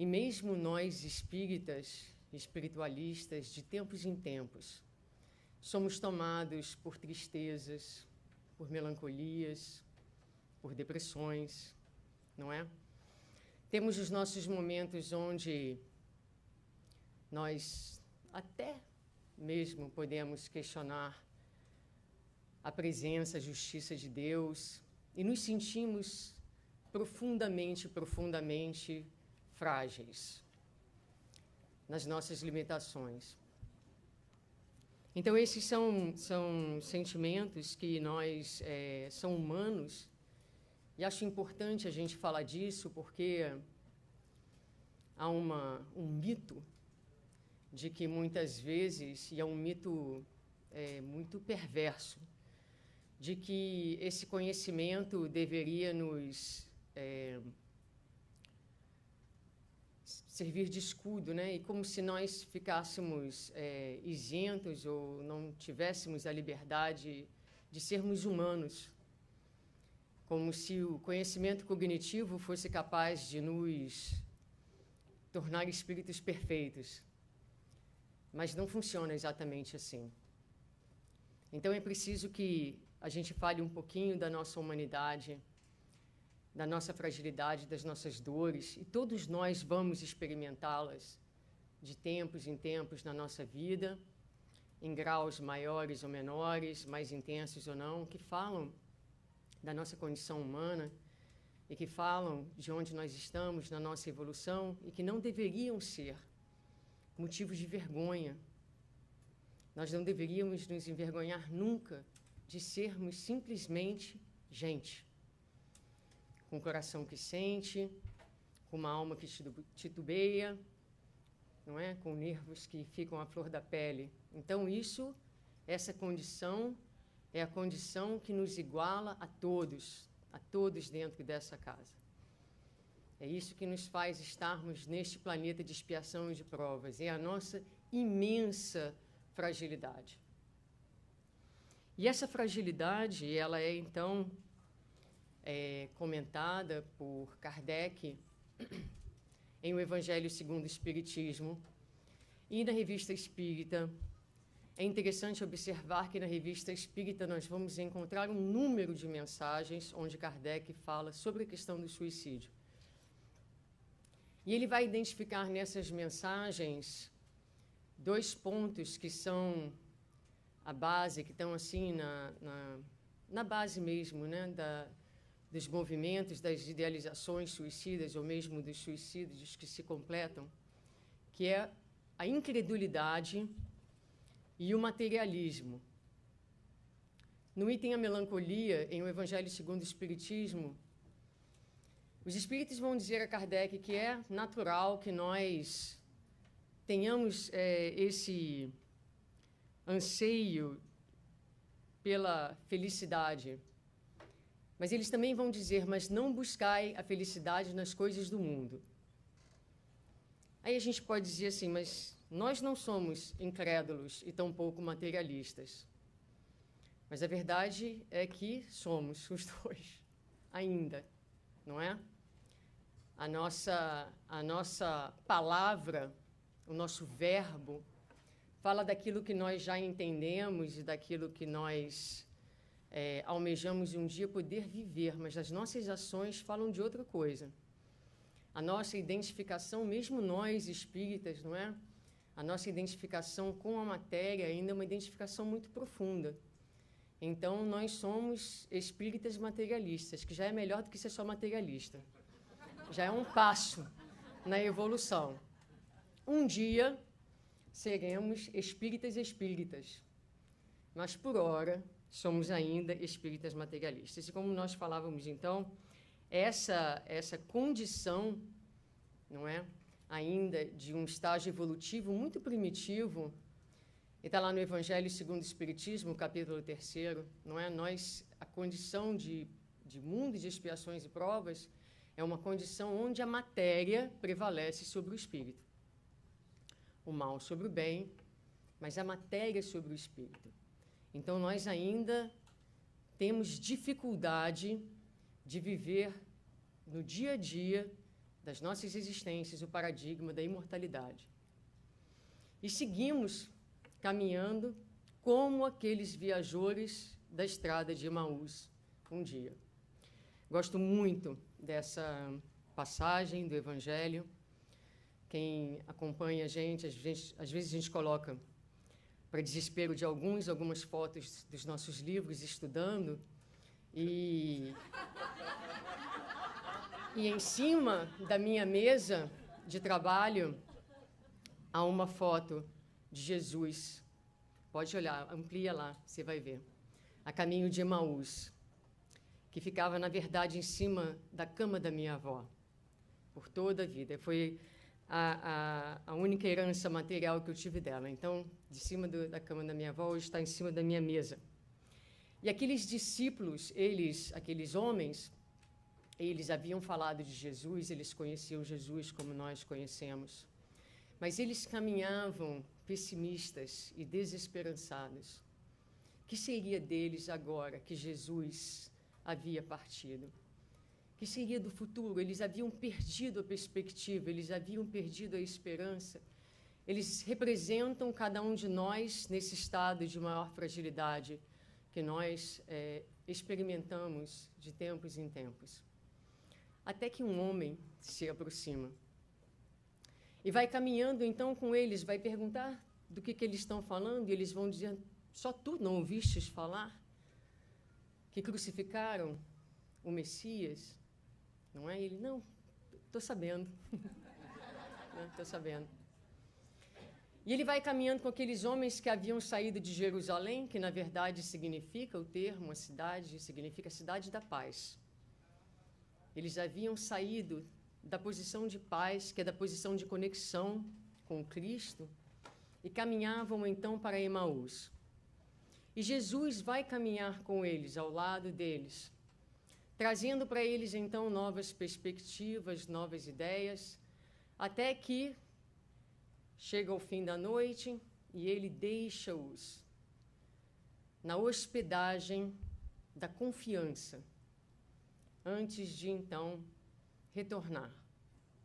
E mesmo nós espíritas, espiritualistas, de tempos em tempos, somos tomados por tristezas, por melancolias, por depressões, não é? Temos os nossos momentos onde nós até mesmo podemos questionar a presença, a justiça de Deus e nos sentimos profundamente frágeis nas nossas limitações. Então, esses são sentimentos que nós são humanos, e acho importante a gente falar disso porque há um mito de que muitas vezes, e é um mito muito perverso, de que esse conhecimento deveria nos servir de escudo, né? E como se nós ficássemos isentos ou não tivéssemos a liberdade de sermos humanos, como se o conhecimento cognitivo fosse capaz de nos tornar espíritos perfeitos. Mas não funciona exatamente assim. Então é preciso que a gente fale um pouquinho da nossa humanidade, da nossa fragilidade, das nossas dores, e todos nós vamos experimentá-las de tempos em tempos na nossa vida, em graus maiores ou menores, mais intensos ou não, que falam da nossa condição humana e que falam de onde nós estamos na nossa evolução e que não deveriam ser motivos de vergonha. Nós não deveríamos nos envergonhar nunca de sermos simplesmente gente, com um coração que sente, com uma alma que titubeia, não é? Com nervos que ficam à flor da pele. Então, essa condição é a condição que nos iguala a todos dentro dessa casa. É isso que nos faz estarmos neste planeta de expiação e de provas, é a nossa imensa fragilidade. E essa fragilidade, ela é, então, comentada por Kardec em O Evangelho segundo o Espiritismo e na Revista Espírita. É interessante observar que na Revista Espírita nós vamos encontrar um número de mensagens onde Kardec fala sobre a questão do suicídio. E ele vai identificar nessas mensagens 2 pontos que são a base, que estão assim na base mesmo, né, dos movimentos, das idealizações suicidas, ou mesmo dos suicídios que se completam, que é a incredulidade e o materialismo. No item A Melancolia, em O Evangelho segundo o Espiritismo, os espíritos vão dizer a Kardec que é natural que nós tenhamos esse anseio pela felicidade. Mas eles também vão dizer, mas não buscai a felicidade nas coisas do mundo. Aí a gente pode dizer assim, mas nós não somos incrédulos e tampouco materialistas. Mas a verdade é que somos os dois, ainda, não é? A nossa palavra, o nosso verbo, fala daquilo que nós já entendemos e daquilo que nós almejamos um dia poder viver, mas as nossas ações falam de outra coisa. A nossa identificação, mesmo nós espíritas, não é? A nossa identificação com a matéria ainda é uma identificação muito profunda. Então, nós somos espíritas materialistas, que já é melhor do que ser só materialista. Já é um passo na evolução. Um dia seremos espíritas, mas por hora somos ainda espíritas materialistas. E como nós falávamos então, essa condição, não é, ainda de um estágio evolutivo muito primitivo, e está lá no Evangelho segundo o Espiritismo, capítulo 3º, não é? A condição de mundo de expiações e provas é uma condição onde a matéria prevalece sobre o espírito. O mal sobre o bem, mas a matéria sobre o espírito. Então, nós ainda temos dificuldade de viver no dia a dia das nossas existências, o paradigma da imortalidade. E seguimos caminhando como aqueles viajores da estrada de Emaús um dia. Gosto muito dessa passagem do Evangelho. Quem acompanha a gente, às vezes a gente coloca, para desespero de algumas fotos dos nossos livros estudando, e em cima da minha mesa de trabalho há uma foto de Jesus. Pode olhar, amplia lá, você vai ver. A caminho de Emaús, que ficava, na verdade, em cima da cama da minha avó, por toda a vida. Foi a única herança material que eu tive dela. Então, de cima da cama da minha avó, hoje está em cima da minha mesa. E aqueles discípulos, aqueles homens, eles haviam falado de Jesus, eles conheciam Jesus como nós conhecemos. Mas eles caminhavam pessimistas e desesperançados. O que seria deles agora que Jesus havia partido? O que seria do futuro? Eles haviam perdido a perspectiva, eles haviam perdido a esperança. Eles representam cada um de nós nesse estado de maior fragilidade que nós experimentamos de tempos em tempos. Até que um homem se aproxima e vai caminhando então com eles, vai perguntar do que eles estão falando, e eles vão dizer: só tu não ouvistes falar que crucificaram o Messias? Não é? Ele: não, estou sabendo. Estou sabendo. E ele vai caminhando com aqueles homens que haviam saído de Jerusalém, que na verdade significa, o termo, a cidade, significa cidade da paz. Eles haviam saído da posição de paz, que é da posição de conexão com Cristo, e caminhavam então para Emaús. E Jesus vai caminhar com eles, ao lado deles, trazendo para eles então novas perspectivas, novas ideias, até que chega ao fim da noite e ele deixa-os na hospedagem da confiança, antes de então retornar,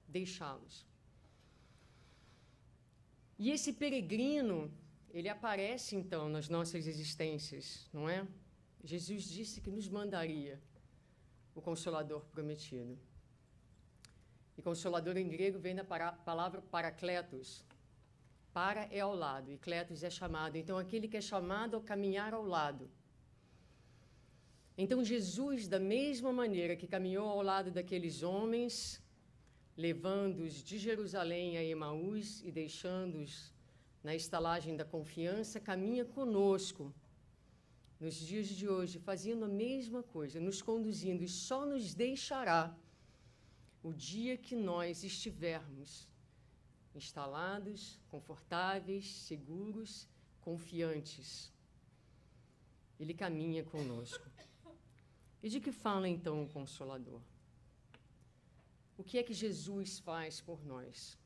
deixá-los. E esse peregrino, ele aparece então nas nossas existências, não é? Jesus disse que nos mandaria o Consolador prometido. E Consolador em grego vem da palavra parakletos. Para é ao lado, e kletos é chamado. Então, aquele que é chamado a caminhar ao lado. Então, Jesus, da mesma maneira que caminhou ao lado daqueles homens, levando-os de Jerusalém a Emaús e deixando-os na estalagem da confiança, caminha conosco nos dias de hoje, fazendo a mesma coisa, nos conduzindo, e só nos deixará o dia que nós estivermos instalados, confortáveis, seguros, confiantes. Ele caminha conosco. E de que fala então o Consolador? O que é que Jesus faz por nós?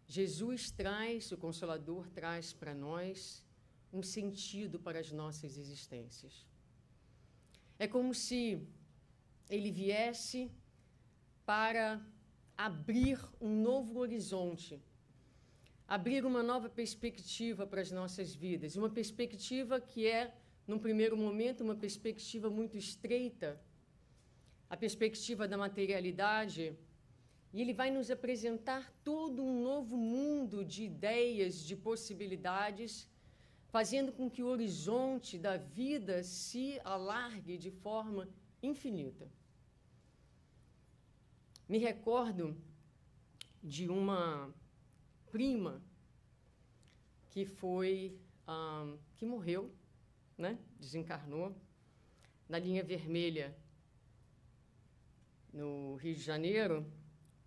Jesus traz, o Consolador traz para nós um sentido para as nossas existências. É como se ele viesse para abrir um novo horizonte, abrir uma nova perspectiva para as nossas vidas, uma perspectiva que é, num primeiro momento, uma perspectiva muito estreita, a perspectiva da materialidade, e ele vai nos apresentar todo um novo mundo de ideias, de possibilidades, fazendo com que o horizonte da vida se alargue de forma infinita. Me recordo de uma prima que que morreu, né? Desencarnou, na linha vermelha, no Rio de Janeiro,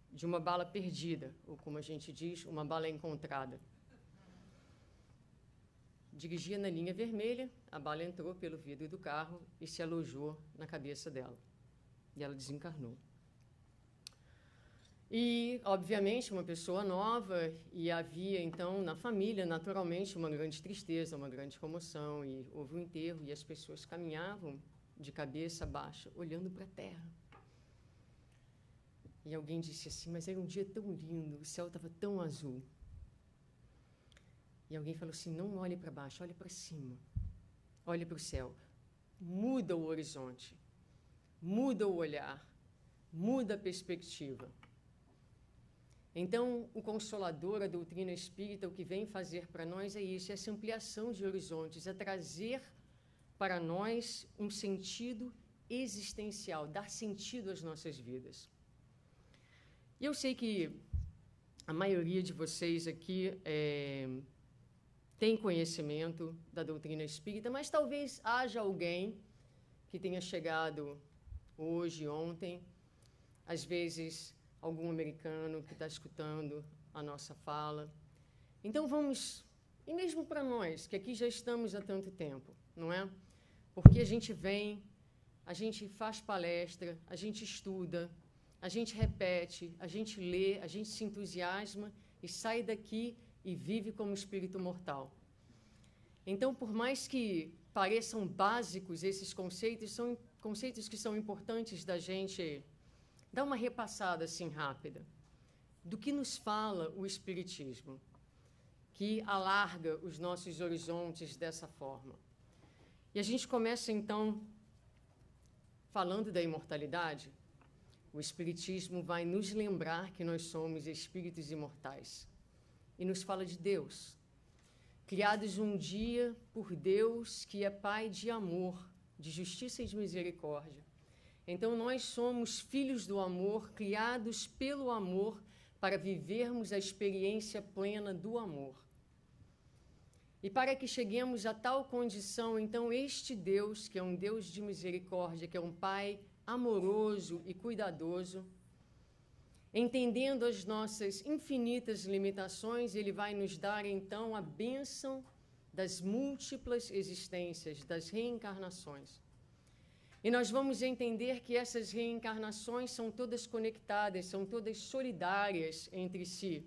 de uma bala perdida, ou como a gente diz, uma bala encontrada. Dirigia na linha vermelha, a bala entrou pelo vidro do carro e se alojou na cabeça dela. E ela desencarnou. E, obviamente, uma pessoa nova, e havia, então, na família, naturalmente, uma grande tristeza, uma grande comoção, e houve um enterro, e as pessoas caminhavam de cabeça baixa, olhando para a terra. E alguém disse assim, mas era um dia tão lindo, o céu estava tão azul. E alguém falou assim, não olhe para baixo, olhe para cima. Olhe para o céu. Muda o horizonte. Muda o olhar. Muda a perspectiva. Então, o Consolador, a doutrina espírita, o que vem fazer para nós é isso, essa ampliação de horizontes, é trazer para nós um sentido existencial, dar sentido às nossas vidas. E eu sei que a maioria de vocês aqui tem conhecimento da doutrina espírita, mas talvez haja alguém que tenha chegado hoje, ontem, às vezes algum americano que está escutando a nossa fala. Então vamos, e mesmo para nós, que aqui já estamos há tanto tempo, não é? Porque a gente vem, a gente faz palestra, a gente estuda, a gente repete, a gente lê, a gente se entusiasma e sai daqui e vive como espírito mortal. Então, por mais que pareçam básicos, esses conceitos são conceitos que são importantes da gente dar uma repassada assim rápida do que nos fala o Espiritismo, que alarga os nossos horizontes dessa forma. E a gente começa, então, falando da imortalidade. O Espiritismo vai nos lembrar que nós somos espíritos imortais. E nos fala de Deus, criados um dia por Deus, que é Pai de amor, de justiça e de misericórdia. Então, nós somos filhos do amor, criados pelo amor, para vivermos a experiência plena do amor. E para que cheguemos a tal condição, então, este Deus, que é um Deus de misericórdia, que é um Pai amoroso e cuidadoso, entendendo as nossas infinitas limitações, Ele vai nos dar, então, a bênção das múltiplas existências, das reencarnações. E nós vamos entender que essas reencarnações são todas conectadas, são todas solidárias entre si.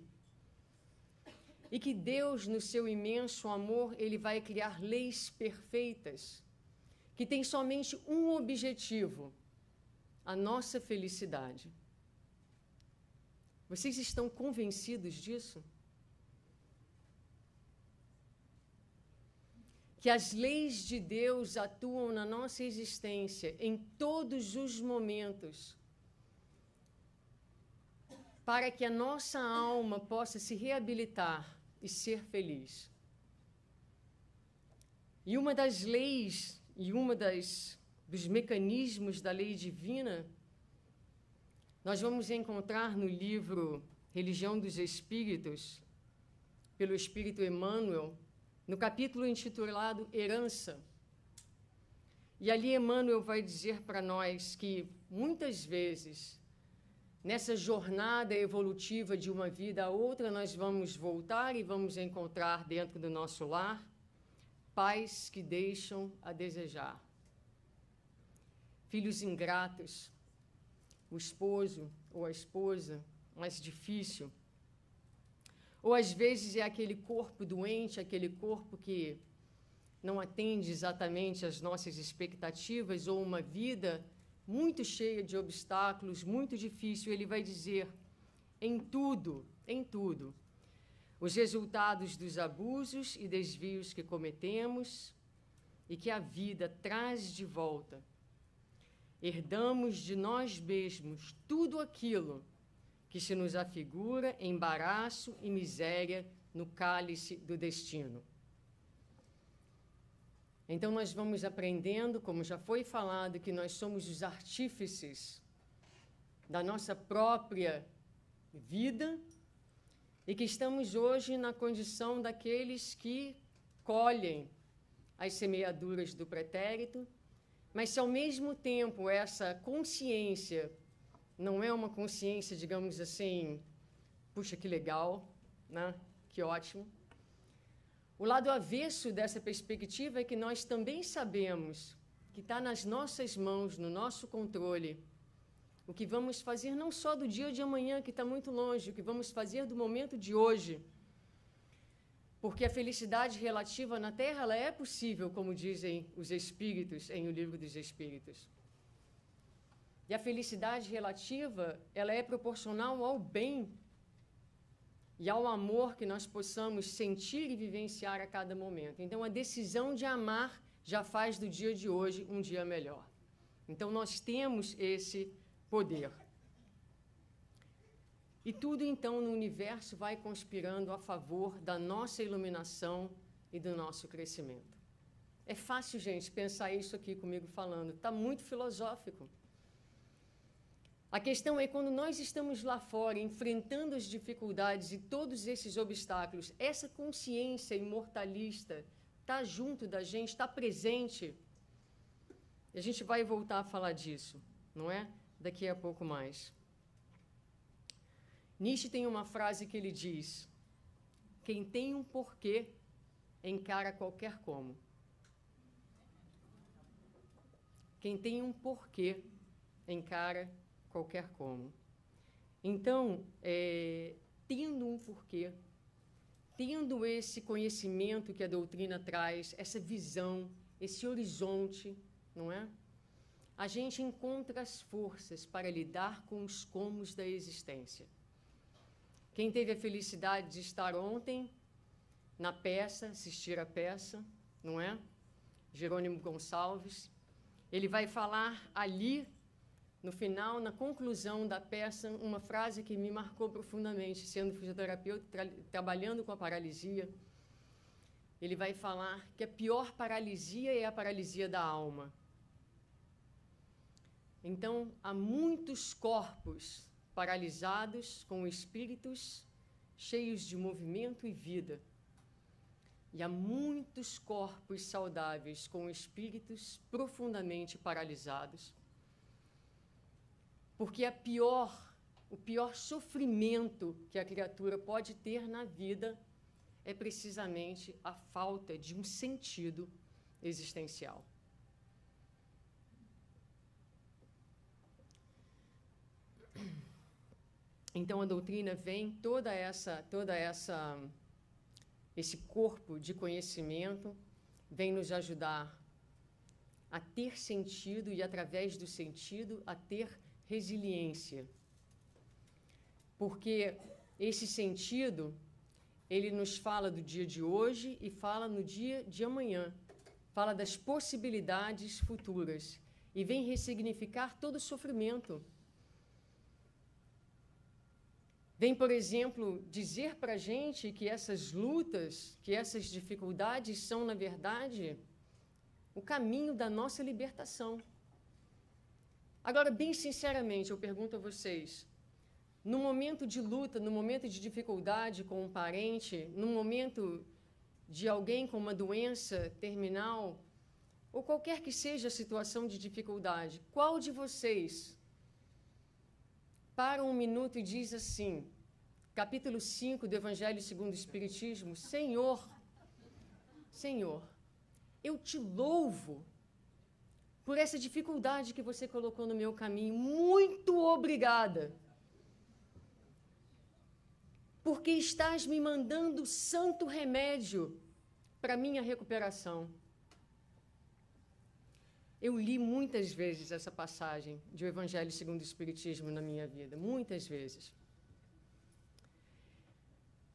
E que Deus, no seu imenso amor, Ele vai criar leis perfeitas, que têm somente um objetivo: a nossa felicidade. Vocês estão convencidos disso? Que as leis de Deus atuam na nossa existência em todos os momentos, para que a nossa alma possa se reabilitar e ser feliz. E uma das leis, e dos mecanismos da lei divina, nós vamos encontrar no livro Religião dos Espíritos, pelo Espírito Emmanuel, no capítulo intitulado Herança. E ali Emmanuel vai dizer para nós que, muitas vezes, nessa jornada evolutiva de uma vida a outra, nós vamos voltar e vamos encontrar dentro do nosso lar pais que deixam a desejar, filhos ingratos, o esposo ou a esposa mais difícil, ou às vezes é aquele corpo doente, aquele corpo que não atende exatamente às nossas expectativas, ou uma vida muito cheia de obstáculos, muito difícil. Ele vai dizer, em tudo, os resultados dos abusos e desvios que cometemos e que a vida traz de volta. Herdamos de nós mesmos tudo aquilo que se nos afigura embaraço e miséria no cálice do destino. Então, nós vamos aprendendo, como já foi falado, que nós somos os artífices da nossa própria vida e que estamos hoje na condição daqueles que colhem as semeaduras do pretérito, mas se ao mesmo tempo essa consciência não é uma consciência, digamos assim, puxa, que legal, né? Que ótimo. O lado avesso dessa perspectiva é que nós também sabemos que está nas nossas mãos, no nosso controle, o que vamos fazer não só do dia de amanhã, que está muito longe, o que vamos fazer do momento de hoje. Porque a felicidade relativa na Terra, ela é possível, como dizem os Espíritos em O Livro dos Espíritos. E a felicidade relativa, ela é proporcional ao bem e ao amor que nós possamos sentir e vivenciar a cada momento. Então, a decisão de amar já faz do dia de hoje um dia melhor. Então, nós temos esse poder. E tudo, então, no universo vai conspirando a favor da nossa iluminação e do nosso crescimento. É fácil, gente, pensar isso aqui comigo falando. Está muito filosófico. A questão é quando nós estamos lá fora, enfrentando as dificuldades e todos esses obstáculos, essa consciência imortalista está junto da gente, está presente. E a gente vai voltar a falar disso, não é? Daqui a pouco mais. Nietzsche tem uma frase que ele diz: quem tem um porquê encara qualquer como. Quem tem um porquê encara qualquer como. Então, tendo um porquê, tendo esse conhecimento que a doutrina traz, essa visão, esse horizonte, não é? A gente encontra as forças para lidar com os comos da existência. Quem teve a felicidade de estar ontem na peça, assistir a peça, não é? Jerônimo Gonçalves, ele vai falar ali, no final, na conclusão da peça, uma frase que me marcou profundamente, sendo fisioterapeuta, trabalhando com a paralisia. Ele vai falar que a pior paralisia é a paralisia da alma. Então, há muitos corpos paralisados com espíritos cheios de movimento e vida. E há muitos corpos saudáveis com espíritos profundamente paralisados. Porque o pior sofrimento que a criatura pode ter na vida é precisamente a falta de um sentido existencial. Então, a doutrina vem esse corpo de conhecimento vem nos ajudar a ter sentido e, através do sentido, a ter resiliência. Porque esse sentido, ele nos fala do dia de hoje e fala no dia de amanhã. Fala das possibilidades futuras e vem ressignificar todo o sofrimento. Vem, por exemplo, dizer para a gente que essas lutas, que essas dificuldades são, na verdade, o caminho da nossa libertação. Agora, bem sinceramente, eu pergunto a vocês, no momento de luta, no momento de dificuldade com um parente, no momento de alguém com uma doença terminal, ou qualquer que seja a situação de dificuldade, qual de vocês para um minuto e diz assim, capítulo 5 do Evangelho segundo o Espiritismo, Senhor, eu te louvo por essa dificuldade que você colocou no meu caminho. Muito obrigada. Porque estás me mandando santo remédio para minha recuperação. Eu li muitas vezes essa passagem do Evangelho segundo o Espiritismo na minha vida, muitas vezes.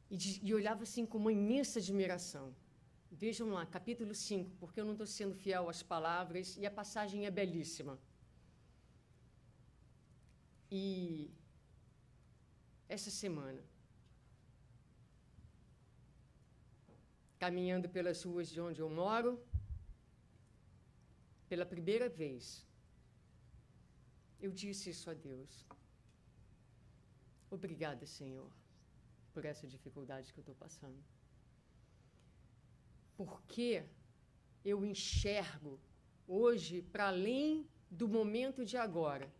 E olhava assim com uma imensa admiração. Vejam lá, capítulo 5, porque eu não estou sendo fiel às palavras e a passagem é belíssima. E essa semana, caminhando pelas ruas de onde eu moro, pela primeira vez, eu disse isso a Deus. Obrigada, Senhor, por essa dificuldade que eu estou passando. Porque eu enxergo hoje para além do momento de agora.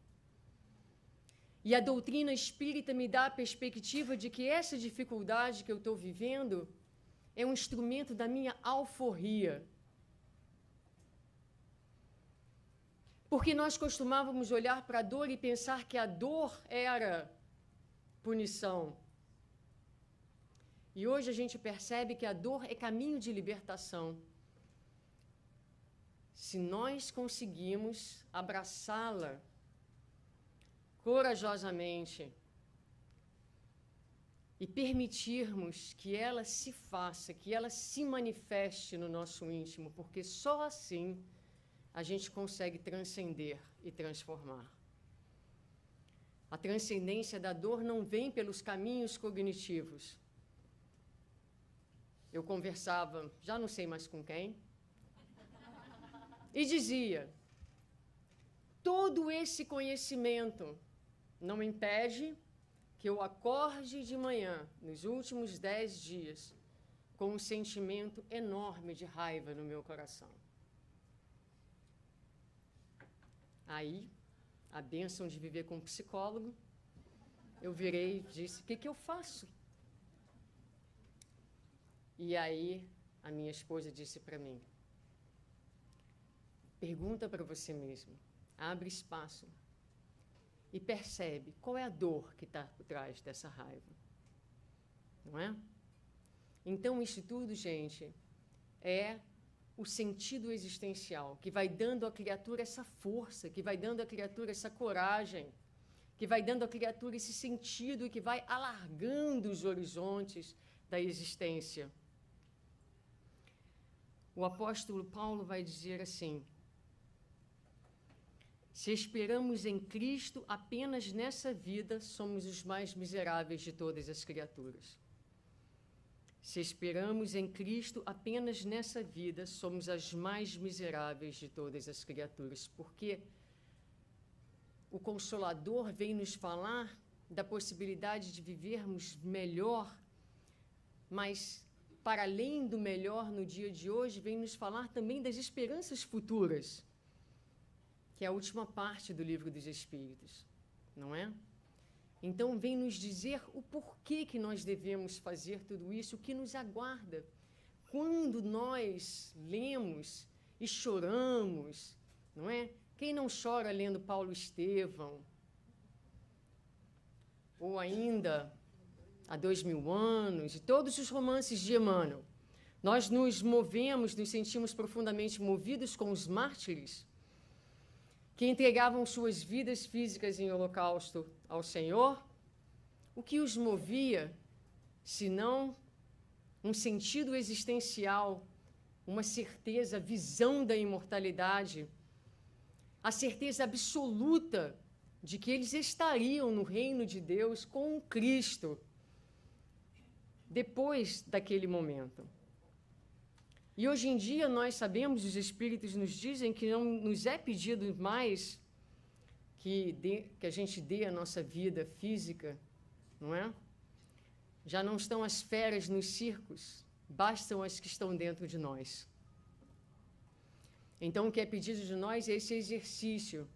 E a doutrina espírita me dá a perspectiva de que essa dificuldade que eu estou vivendo é um instrumento da minha alforria. Porque nós costumávamos olhar para a dor e pensar que a dor era punição. E hoje a gente percebe que a dor é caminho de libertação. Se nós conseguimos abraçá-la corajosamente e permitirmos que ela se faça, que ela se manifeste no nosso íntimo, porque só assim a gente consegue transcender e transformar. A transcendência da dor não vem pelos caminhos cognitivos. Eu conversava, já não sei mais com quem, e dizia: todo esse conhecimento não impede que eu acorde de manhã, nos últimos 10 dias, com um sentimento enorme de raiva no meu coração. Aí, a bênção de viver com um psicólogo, eu virei e disse: o que eu faço? E aí, a minha esposa disse para mim: pergunta para você mesmo, abre espaço e percebe qual é a dor que está por trás dessa raiva. Não é? Então, isso tudo, gente, é o sentido existencial, que vai dando à criatura essa força, que vai dando à criatura essa coragem, que vai dando à criatura esse sentido e que vai alargando os horizontes da existência. O apóstolo Paulo vai dizer assim: se esperamos em Cristo apenas nessa vida, somos os mais miseráveis de todas as criaturas. Se esperamos em Cristo apenas nessa vida, somos as mais miseráveis de todas as criaturas, porque o Consolador vem nos falar da possibilidade de vivermos melhor, mas, para além do melhor no dia de hoje, vem nos falar também das esperanças futuras, que é a última parte do Livro dos Espíritos, não é? Então, vem nos dizer o porquê que nós devemos fazer tudo isso, o que nos aguarda. Quando nós lemos e choramos, não é? Quem não chora lendo Paulo Estevão? Ou ainda, há 2000 anos, e todos os romances de Emmanuel. Nós nos movemos, nos sentimos profundamente movidos com os mártires, que entregavam suas vidas físicas em holocausto ao Senhor. O que os movia, senão um sentido existencial, uma certeza, a visão da imortalidade, a certeza absoluta de que eles estariam no reino de Deus com Cristo depois daquele momento. E hoje em dia nós sabemos, os Espíritos nos dizem que não nos é pedido mais que a gente dê a nossa vida física, não é? Já não estão as feras nos circos, bastam as que estão dentro de nós. Então, o que é pedido de nós é esse exercício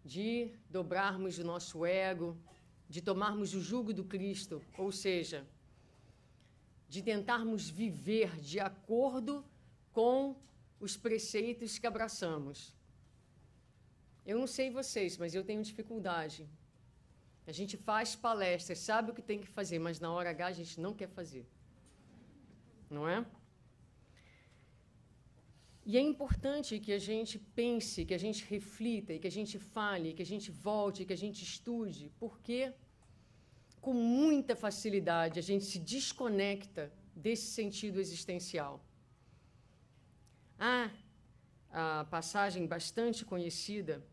de dobrarmos o nosso ego, de tomarmos o jugo do Cristo, ou seja, de tentarmos viver de acordo com os preceitos que abraçamos. Eu não sei vocês, mas eu tenho dificuldade. A gente faz palestras, sabe o que tem que fazer, mas na hora H a gente não quer fazer. Não é? E é importante que a gente pense, que a gente reflita, e que a gente fale, que a gente volte, que a gente estude, porque com muita facilidade a gente se desconecta desse sentido existencial. Há a passagem bastante conhecida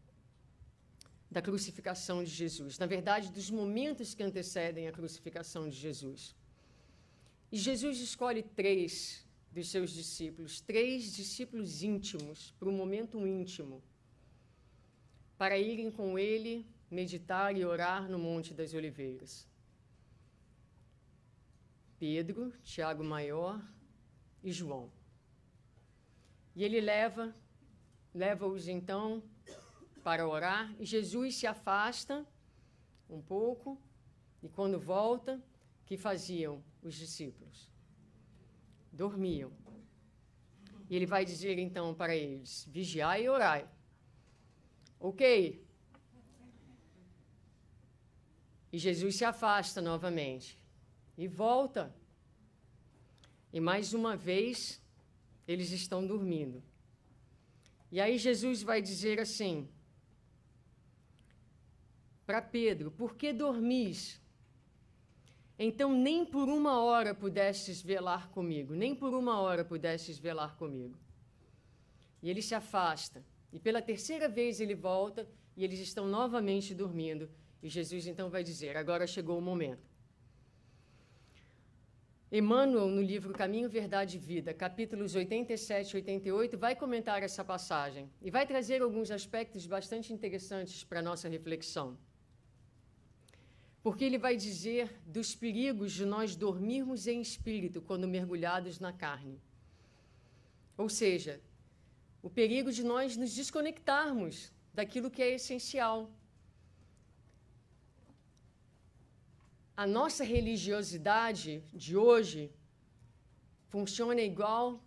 da crucificação de Jesus, na verdade, dos momentos que antecedem a crucificação de Jesus. E Jesus escolhe 3 dos seus discípulos, 3 discípulos íntimos, para um momento íntimo, para irem com ele meditar e orar no Monte das Oliveiras. Pedro, Tiago Maior e João. E ele leva-os então para orar, e Jesus se afasta um pouco, e quando volta, o que faziam os discípulos? Dormiam. E ele vai dizer então para eles: vigiai e orai. Ok. E Jesus se afasta novamente. E volta. E mais uma vez, eles estão dormindo. E aí Jesus vai dizer assim: para Pedro: por que dormis? Então nem por uma hora pudestes velar comigo, nem por uma hora pudestes velar comigo. E ele se afasta, e pela terceira vez ele volta, e eles estão novamente dormindo, e Jesus então vai dizer: agora chegou o momento. Emmanuel, no livro Caminho, Verdade e Vida, capítulos 87 e 88, vai comentar essa passagem e vai trazer alguns aspectos bastante interessantes para a nossa reflexão. Porque ele vai dizer dos perigos de nós dormirmos em espírito quando mergulhados na carne. Ou seja, o perigo de nós nos desconectarmos daquilo que é essencial. A nossa religiosidade de hoje funciona igual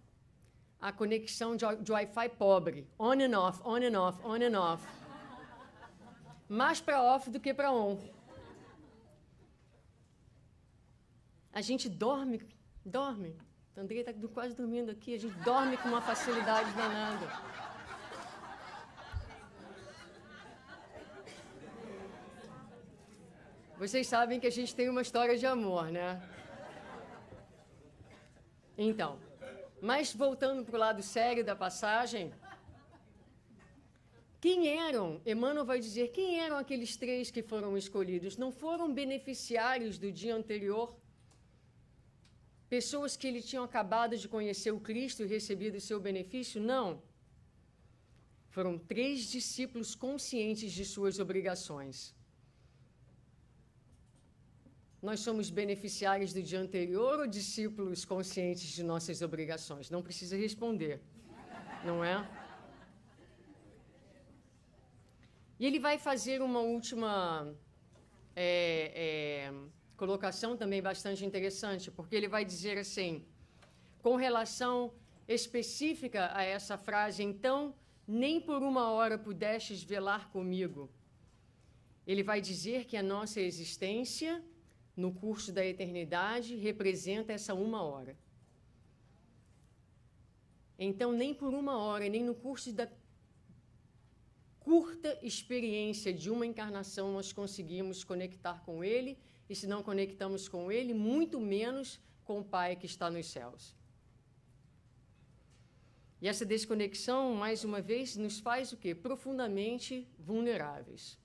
a conexão de Wi-Fi pobre. On and off, on and off, on and off. Mais para off do que para on. A gente dorme. O Andrei está quase dormindo aqui. A gente dorme com uma facilidade danada. Vocês sabem que a gente tem uma história de amor, né? Então, mas voltando para o lado sério da passagem, quem eram? Emmanuel vai dizer, quem eram aqueles 3 que foram escolhidos? Não foram beneficiários do dia anterior? Pessoas que ele tinham acabado de conhecer o Cristo e recebido o seu benefício? Não. Foram 3 discípulos conscientes de suas obrigações. Nós somos beneficiários do dia anterior ou discípulos conscientes de nossas obrigações? Não precisa responder, não é? E ele vai fazer uma última colocação também bastante interessante, porque ele vai dizer assim, com relação específica a essa frase, então, nem por uma hora pudestes velar comigo. Ele vai dizer que a nossa existência, no curso da eternidade, representa essa uma hora. Então, nem por uma hora, nem no curso da curta experiência de uma encarnação nós conseguimos conectar com Ele, e se não conectamos com Ele, muito menos com o Pai que está nos céus. E essa desconexão, mais uma vez, nos faz o quê? Profundamente vulneráveis.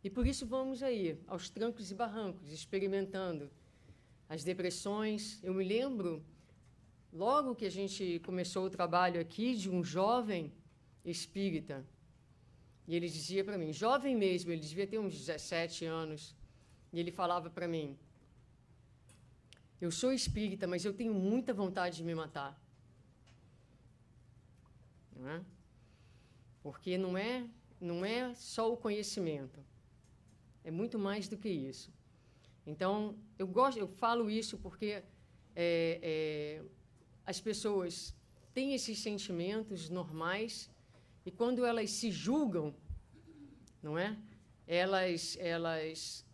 E por isso vamos aí, aos trancos e barrancos, experimentando as depressões. Eu me lembro, logo que a gente começou o trabalho aqui, de um jovem espírita. E ele dizia para mim, jovem mesmo, ele devia ter uns 17 anos, e ele falava para mim, eu sou espírita, mas eu tenho muita vontade de me matar. Não é? Porque não é só o conhecimento, é muito mais do que isso. Então, eu falo isso porque as pessoas têm esses sentimentos normais e quando elas se julgam, não é? Elas,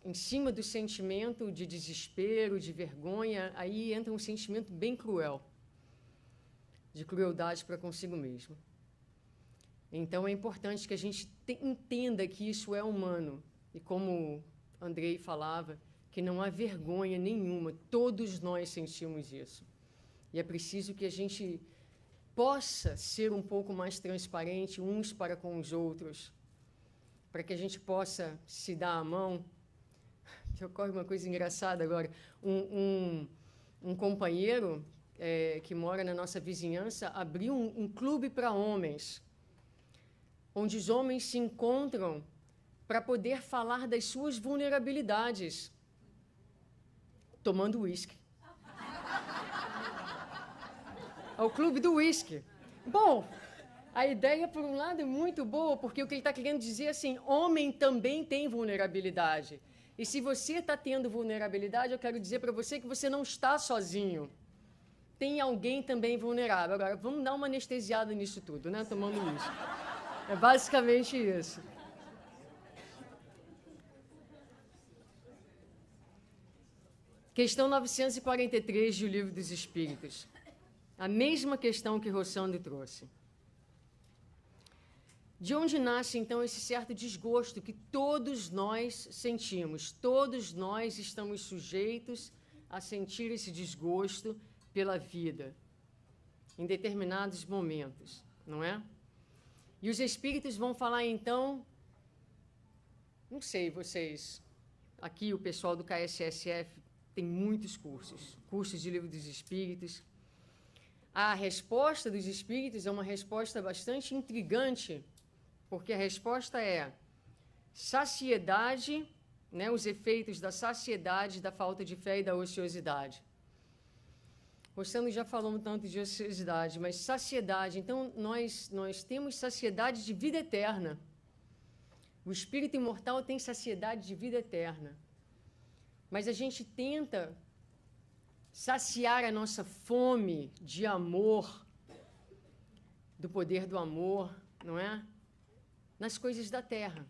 em cima do sentimento de desespero, de vergonha, aí entra um sentimento bem cruel, de crueldade para consigo mesmo. Então, é importante que a gente entenda que isso é humano. E como Andrei falava, que não há vergonha nenhuma, todos nós sentimos isso. E é preciso que a gente possa ser um pouco mais transparente uns para com os outros, para que a gente possa se dar a mão. Me ocorre uma coisa engraçada agora. Um companheiro que mora na nossa vizinhança abriu um clube para homens, onde os homens se encontram para poder falar das suas vulnerabilidades, tomando uísque. É o clube do uísque. Bom, a ideia, por um lado, é muito boa, porque o que ele está querendo dizer é assim, homem também tem vulnerabilidade. E se você está tendo vulnerabilidade, eu quero dizer para você que você não está sozinho. Tem alguém também vulnerável. Agora, vamos dar uma anestesiada nisso tudo, né? Tomando uísque. É basicamente isso. Questão 943 do Livro dos Espíritos. A mesma questão que Rossando trouxe. De onde nasce, então, esse certo desgosto que todos nós sentimos? Todos nós estamos sujeitos a sentir esse desgosto pela vida, em determinados momentos, não é? E os espíritos vão falar, então, não sei, vocês, aqui o pessoal do KSSF tem muitos cursos de livro dos espíritos. A resposta dos espíritos é uma resposta bastante intrigante, porque a resposta é saciedade, né, os efeitos da saciedade, da falta de fé e da ociosidade. Rostano já falou um tanto de ociosidade, mas saciedade. Então, nós temos saciedade de vida eterna. O espírito imortal tem saciedade de vida eterna. Mas a gente tenta saciar a nossa fome de amor, do poder do amor, não é? Nas coisas da terra.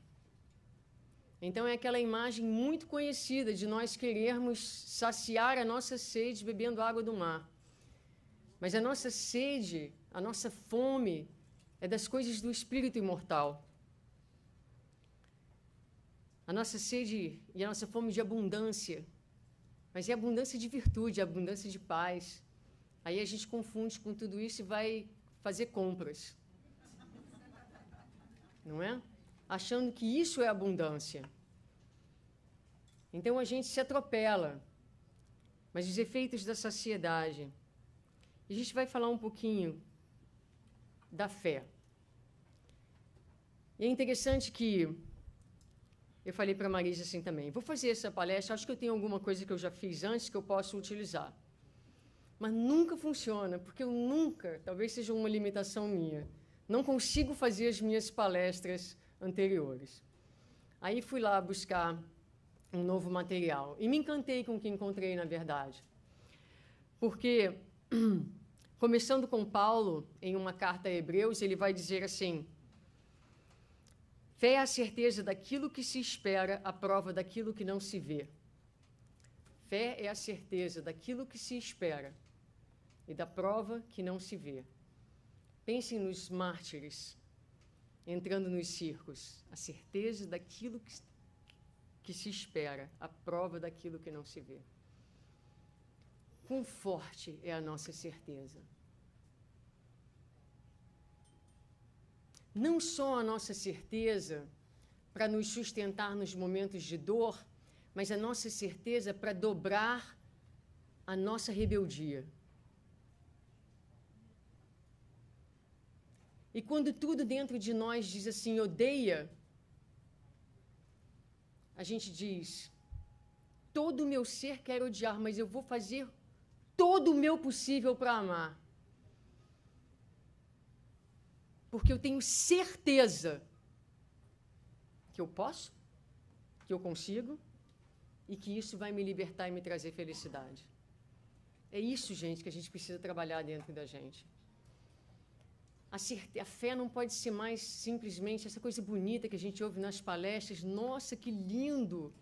Então, é aquela imagem muito conhecida de nós querermos saciar a nossa sede bebendo água do mar. Mas a nossa sede, a nossa fome, é das coisas do espírito imortal. A nossa sede e a nossa fome de abundância. Mas é abundância de virtude, é abundância de paz. Aí a gente confunde com tudo isso e vai fazer compras. Não é? Achando que isso é abundância. Então a gente se atropela. Mas os efeitos da saciedade. E a gente vai falar um pouquinho da fé. E é interessante que eu falei para a Marisa assim também, vou fazer essa palestra, acho que eu tenho alguma coisa que eu já fiz antes que eu posso utilizar. Mas nunca funciona, porque eu nunca, talvez seja uma limitação minha, não consigo fazer as minhas palestras anteriores. Aí fui lá buscar um novo material e me encantei com o que encontrei, na verdade. Porque, começando com Paulo, em uma carta a Hebreus, ele vai dizer assim: fé é a certeza daquilo que se espera, a prova daquilo que não se vê. Fé é a certeza daquilo que se espera e da prova que não se vê. Pensem nos mártires entrando nos circos. A certeza daquilo que se espera, a prova daquilo que não se vê. Quão forte é a nossa certeza? Não só a nossa certeza para nos sustentar nos momentos de dor, mas a nossa certeza para dobrar a nossa rebeldia. E quando tudo dentro de nós diz assim, odeia, a gente diz, todo o meu ser quer odiar, mas eu vou fazer todo o meu possível para amar. Porque eu tenho certeza que eu posso, que eu consigo, e que isso vai me libertar e me trazer felicidade. É isso, gente, que a gente precisa trabalhar dentro da gente. A fé não pode ser mais simplesmente essa coisa bonita que a gente ouve nas palestras. Nossa, que lindo!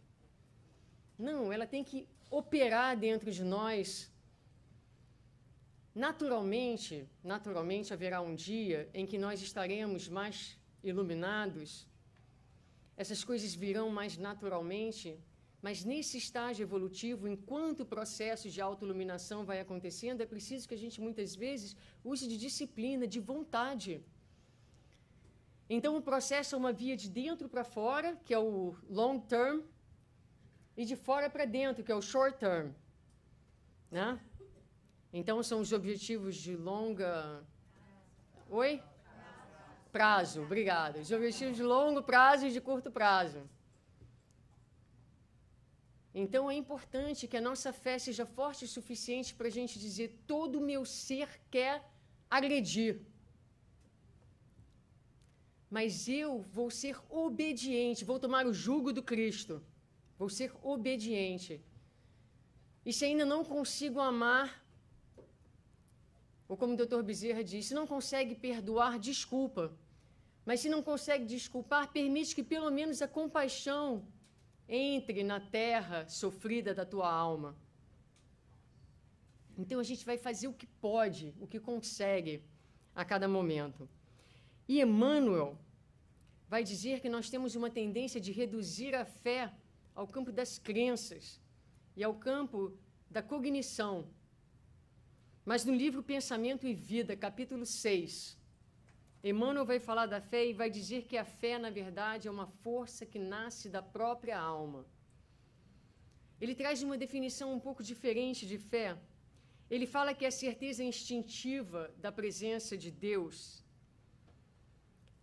Não, ela tem que operar dentro de nós. Naturalmente haverá um dia em que nós estaremos mais iluminados. Essas coisas virão mais naturalmente. Mas nesse estágio evolutivo, enquanto o processo de autoiluminação vai acontecendo, é preciso que a gente, muitas vezes, use de disciplina, de vontade. Então, o processo é uma via de dentro para fora, que é o long term, e de fora para dentro, que é o short term. Né? Então, são os objetivos de longa... Oi? Prazo, obrigada. Os objetivos de longo prazo e de curto prazo. Então, é importante que a nossa fé seja forte o suficiente para a gente dizer todo o meu ser quer agredir. Mas eu vou ser obediente, vou tomar o jugo do Cristo. Vou ser obediente. E se ainda não consigo amar, ou como o Dr. Bezerra disse, se não consegue perdoar, desculpa. Mas se não consegue desculpar, permite que pelo menos a compaixão entre na terra sofrida da tua alma. Então, a gente vai fazer o que pode, o que consegue a cada momento. E Emmanuel, vai dizer que nós temos uma tendência de reduzir a fé ao campo das crenças e ao campo da cognição. Mas no livro Pensamento e Vida, capítulo 6, Emmanuel vai falar da fé e vai dizer que a fé, na verdade, é uma força que nasce da própria alma. Ele traz uma definição um pouco diferente de fé. Ele fala que é a certeza instintiva da presença de Deus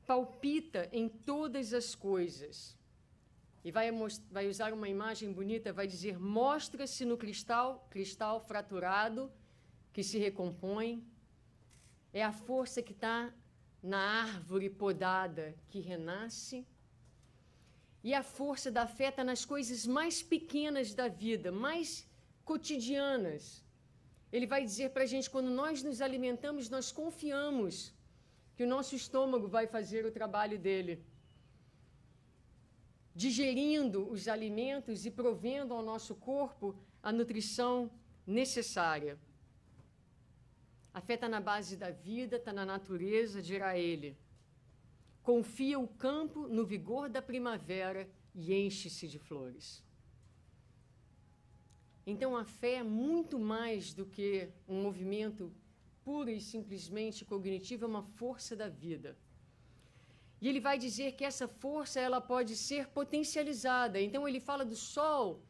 palpita em todas as coisas. E vai usar uma imagem bonita, vai dizer, mostra-se no cristal fraturado, que se recompõe. É a força que está na árvore podada, que renasce. E a força da fé está nas coisas mais pequenas da vida, mais cotidianas. Ele vai dizer para a gente, quando nós nos alimentamos, nós confiamos que o nosso estômago vai fazer o trabalho dele, digerindo os alimentos e provendo ao nosso corpo a nutrição necessária. A fé está na base da vida, está na natureza, dirá ele. Confia o campo no vigor da primavera e enche-se de flores. Então, a fé é muito mais do que um movimento pura e simplesmente cognitivo, é uma força da vida. E ele vai dizer que essa força ela pode ser potencializada. Então, ele fala do sol,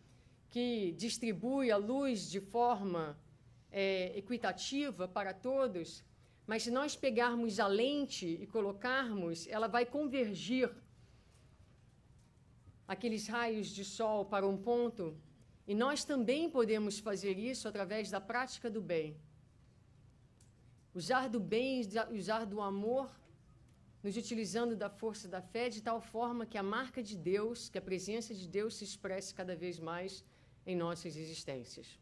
que distribui a luz de forma equitativa para todos, mas se nós pegarmos a lente e colocarmos, ela vai convergir aqueles raios de sol para um ponto, e nós também podemos fazer isso através da prática do bem. Usar do bem, usar do amor, nos utilizando da força da fé, de tal forma que a marca de Deus, que a presença de Deus se expresse cada vez mais em nossas existências.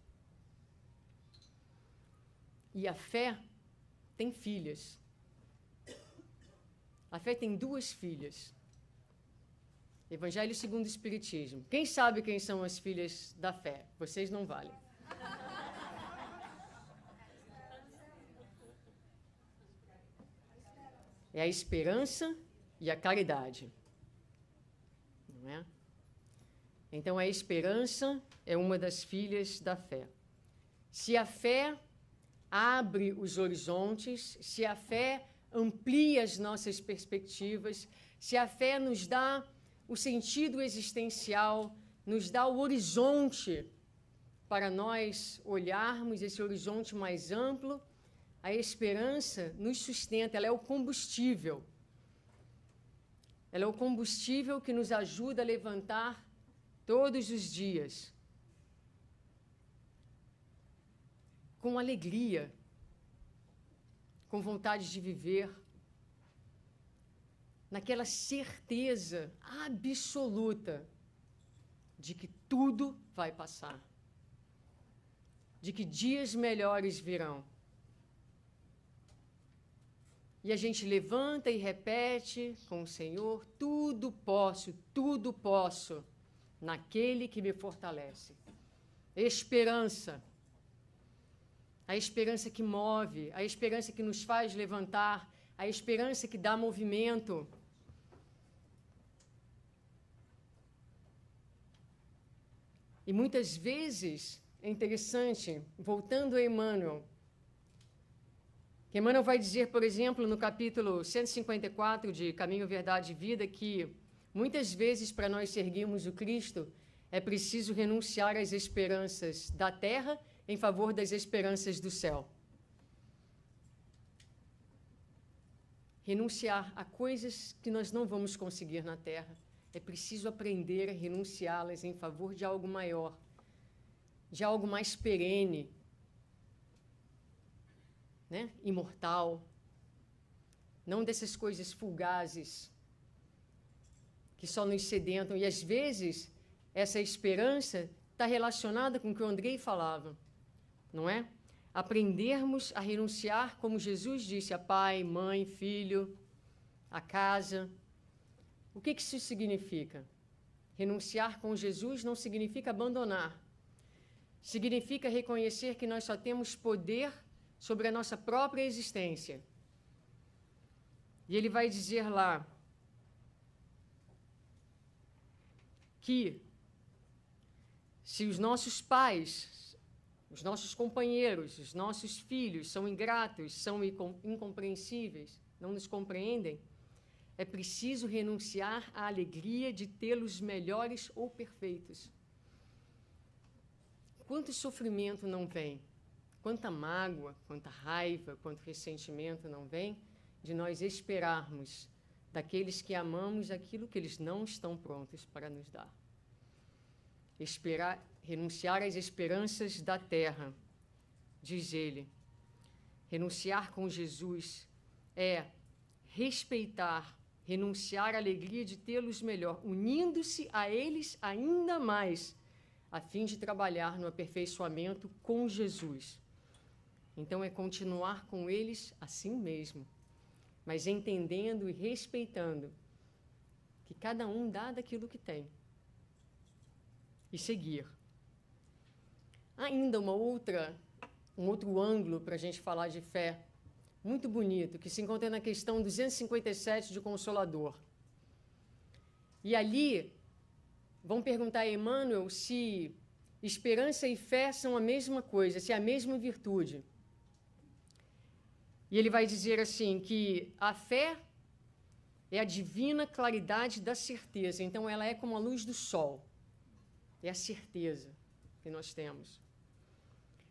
E a fé tem filhas. A fé tem 2 filhas. Evangelho segundo o Espiritismo. Quem sabe quem são as filhas da fé? Vocês não valem. É a esperança e a caridade. Não é? Então, a esperança é uma das filhas da fé. Se a fé abre os horizontes, se a fé amplia as nossas perspectivas, se a fé nos dá o sentido existencial, nos dá o horizonte para nós olharmos esse horizonte mais amplo, a esperança nos sustenta, ela é o combustível. Ela é o combustível que nos ajuda a levantar todos os dias com alegria, com vontade de viver, naquela certeza absoluta de que tudo vai passar, de que dias melhores virão. E a gente levanta e repete com o Senhor, tudo posso, naquele que me fortalece. Esperança. A esperança que move, a esperança que nos faz levantar, a esperança que dá movimento. E muitas vezes, é interessante, voltando a Emmanuel, que Emmanuel vai dizer, por exemplo, no capítulo 154 de Caminho, Verdade e Vida, que muitas vezes, para nós seguirmos o Cristo, é preciso renunciar às esperanças da terra em favor das esperanças do céu. Renunciar a coisas que nós não vamos conseguir na terra. É preciso aprender a renunciá-las em favor de algo maior, de algo mais perene, né? Imortal, não dessas coisas fugazes que só nos sedentam. E, às vezes, essa esperança está relacionada com o que o Andrei falava, não é? Aprendermos a renunciar, como Jesus disse, a pai, mãe, filho, a casa. O que isso significa? Renunciar com Jesus não significa abandonar. Significa reconhecer que nós só temos poder sobre a nossa própria existência. E ele vai dizer lá, que, se os nossos pais, os nossos companheiros, os nossos filhos são ingratos, são incompreensíveis, não nos compreendem, é preciso renunciar à alegria de tê-los melhores ou perfeitos. Quanto sofrimento não vem, quanta mágoa, quanta raiva, quanto ressentimento não vem de nós esperarmos daqueles que amamos aquilo que eles não estão prontos para nos dar. Renunciar às esperanças da terra, diz ele. Renunciar com Jesus é respeitar, renunciar à alegria de tê-los melhor, unindo-se a eles ainda mais, a fim de trabalhar no aperfeiçoamento com Jesus. Então, é continuar com eles assim mesmo, mas entendendo e respeitando que cada um dá daquilo que tem. E seguir. Ainda um outro ângulo para a gente falar de fé, muito bonito, que se encontra na questão 257 de Consolador. E ali vão perguntar a Emmanuel se esperança e fé são a mesma coisa, se é a mesma virtude. E ele vai dizer assim, que a fé é a divina claridade da certeza. Então, ela é como a luz do sol. É a certeza que nós temos.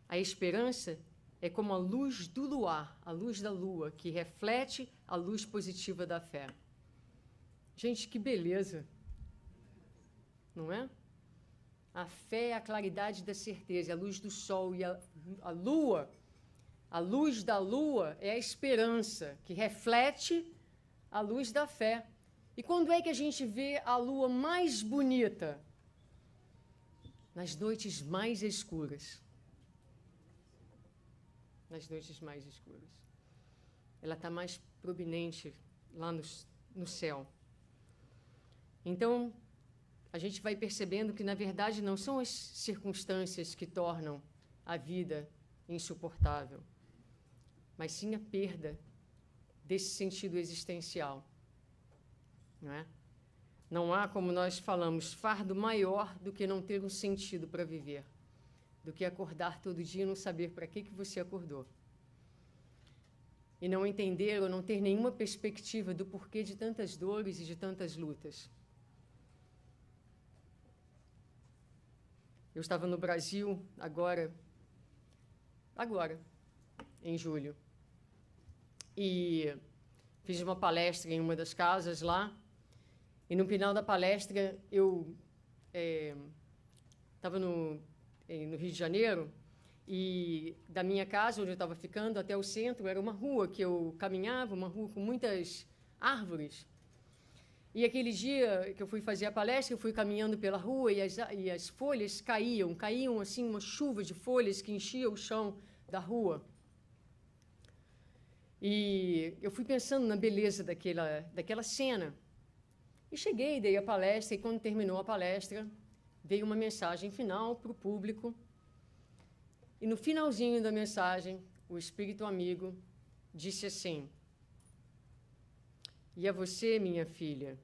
A esperança é como a luz do luar, a luz da lua, que reflete a luz positiva da fé. Gente, que beleza! Não é? A fé é a claridade da certeza, é a luz do sol. E a lua, a luz da lua é a esperança, que reflete a luz da fé. E quando é que a gente vê a lua mais bonita? Nas noites mais escuras. Nas noites mais escuras. Ela está mais prominente lá no céu. Então, a gente vai percebendo que, na verdade, não são as circunstâncias que tornam a vida insuportável, mas sim a perda desse sentido existencial. Não é? Não há, como nós falamos, fardo maior do que não ter um sentido para viver, do que acordar todo dia e não saber para que você acordou. E não entender ou não ter nenhuma perspectiva do porquê de tantas dores e de tantas lutas. Eu estava no Brasil agora, em julho, e fiz uma palestra em uma das casas lá. E no final da palestra, eu estava no Rio de Janeiro, e da minha casa, onde eu estava ficando, até o centro, era uma rua que eu caminhava, uma rua com muitas árvores. E aquele dia que eu fui fazer a palestra, eu fui caminhando pela rua e as folhas caíam assim, uma chuva de folhas que enchia o chão da rua. E eu fui pensando na beleza daquela cena. E cheguei, dei a palestra, e quando terminou a palestra, veio uma mensagem final para o público. E no finalzinho da mensagem, o espírito amigo disse assim: e a você, minha filha,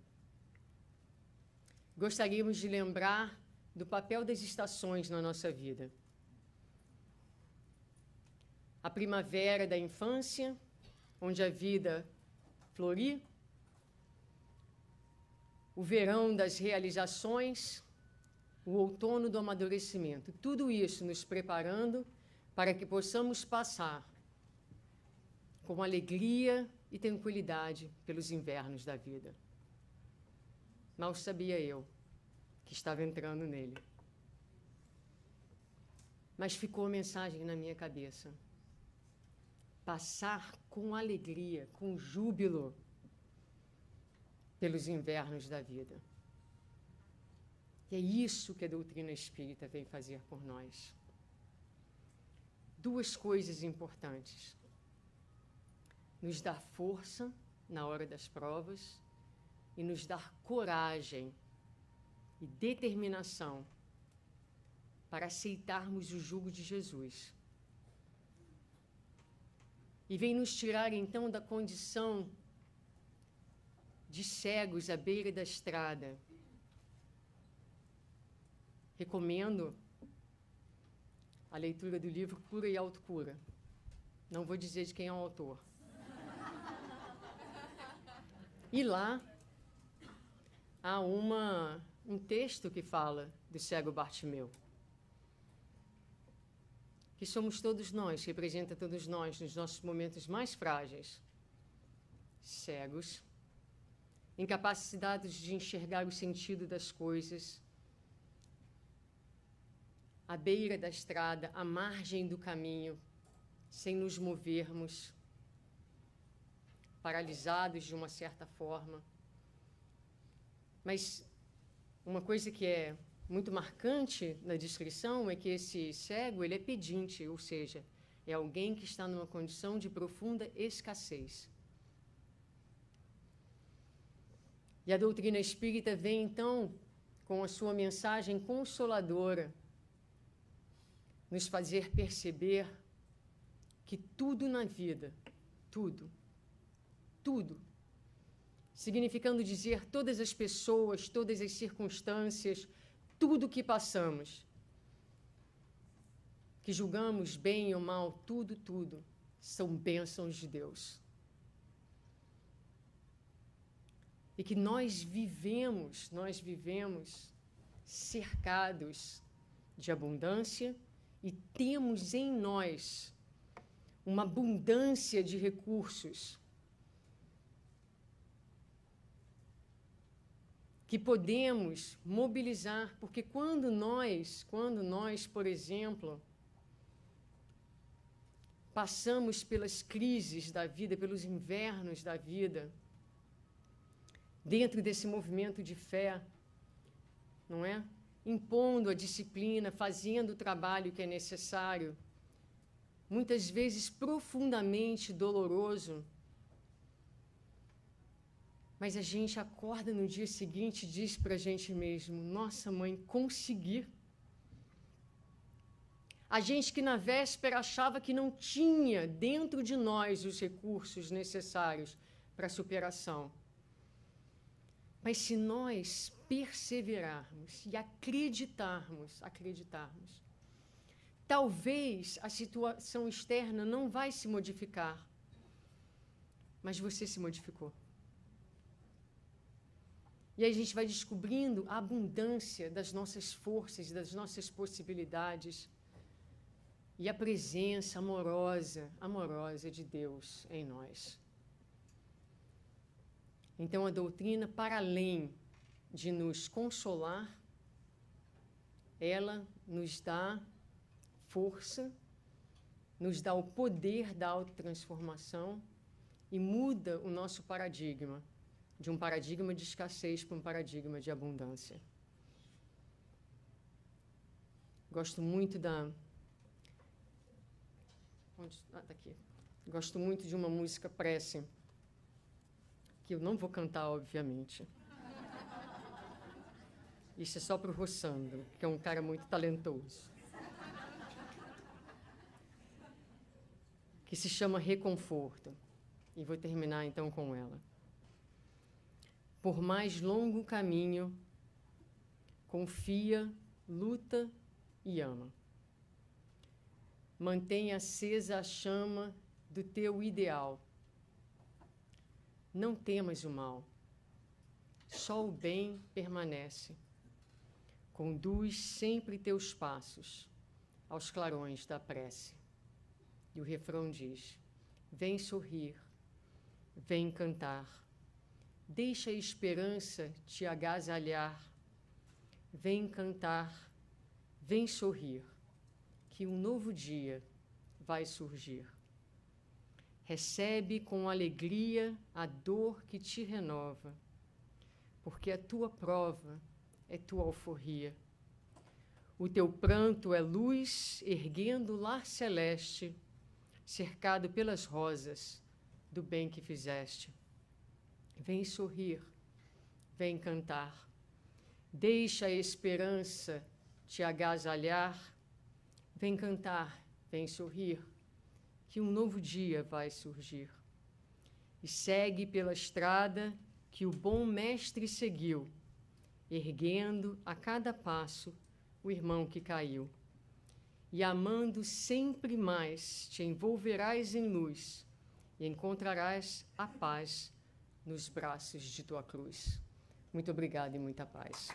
gostaríamos de lembrar do papel das estações na nossa vida. A primavera da infância, onde a vida florir, o verão das realizações, o outono do amadurecimento. Tudo isso nos preparando para que possamos passar com alegria e tranquilidade pelos invernos da vida. Mal sabia eu que estava entrando nele. Mas ficou a mensagem na minha cabeça. Passar com alegria, com júbilo, pelos invernos da vida. E é isso que a doutrina espírita vem fazer por nós. Duas coisas importantes. Nos dar força na hora das provas e nos dar coragem e determinação para aceitarmos o jugo de Jesus. E vem nos tirar, então, da condição de cegos à beira da estrada, recomendo a leitura do livro Cura e Autocura. Não vou dizer de quem é o autor. E lá há um texto que fala do cego Bartimeu, que somos todos nós, representa todos nós nos nossos momentos mais frágeis, cegos, incapacitados de enxergar o sentido das coisas, à beira da estrada, à margem do caminho, sem nos movermos, paralisados de uma certa forma. Mas uma coisa que é muito marcante na descrição é que esse cego, ele é pedinte, ou seja, é alguém que está numa condição de profunda escassez. E a doutrina espírita vem, então, com a sua mensagem consoladora, nos fazer perceber que tudo na vida, tudo, significando dizer todas as pessoas, todas as circunstâncias, tudo que passamos, que julgamos bem ou mal, tudo, são bênçãos de Deus. E que nós vivemos cercados de abundância e temos em nós uma abundância de recursos que podemos mobilizar, porque quando nós, por exemplo, passamos pelas crises da vida, pelos invernos da vida, dentro desse movimento de fé, não é? Impondo a disciplina, fazendo o trabalho que é necessário, muitas vezes profundamente doloroso, mas a gente acorda no dia seguinte e diz para a gente mesmo: nossa, mãe, consegui. A gente que na véspera achava que não tinha dentro de nós os recursos necessários para a superação. Mas se nós perseverarmos e acreditarmos, talvez a situação externa não vai se modificar, mas você se modificou. E aí a gente vai descobrindo a abundância das nossas forças, das nossas possibilidades e a presença amorosa de Deus em nós. Então, a doutrina, para além de nos consolar, ela nos dá força, nos dá o poder da autotransformação e muda o nosso paradigma, de um paradigma de escassez para um paradigma de abundância. Gosto muito daqui. Gosto muito de uma música prece, que eu não vou cantar, obviamente. Isso é só para o Rossandro, que é um cara muito talentoso. Que se chama Reconforto. E vou terminar, então, com ela. Por mais longo caminho, confia, luta e ama. Mantenha acesa a chama do teu ideal. Não temas o mal, só o bem permanece. Conduz sempre teus passos aos clarões da prece. E o refrão diz: vem sorrir, vem cantar, deixa a esperança te agasalhar. Vem cantar, vem sorrir, que um novo dia vai surgir. Recebe com alegria a dor que te renova, porque a tua prova é tua alforria. O teu pranto é luz erguendo o lar celeste, cercado pelas rosas do bem que fizeste. Vem sorrir, vem cantar, deixa a esperança te agasalhar. Vem cantar, vem sorrir, que um novo dia vai surgir. E segue pela estrada que o bom mestre seguiu, erguendo a cada passo o irmão que caiu. E amando sempre mais, te envolverás em luz e encontrarás a paz nos braços de tua cruz. Muito obrigada e muita paz.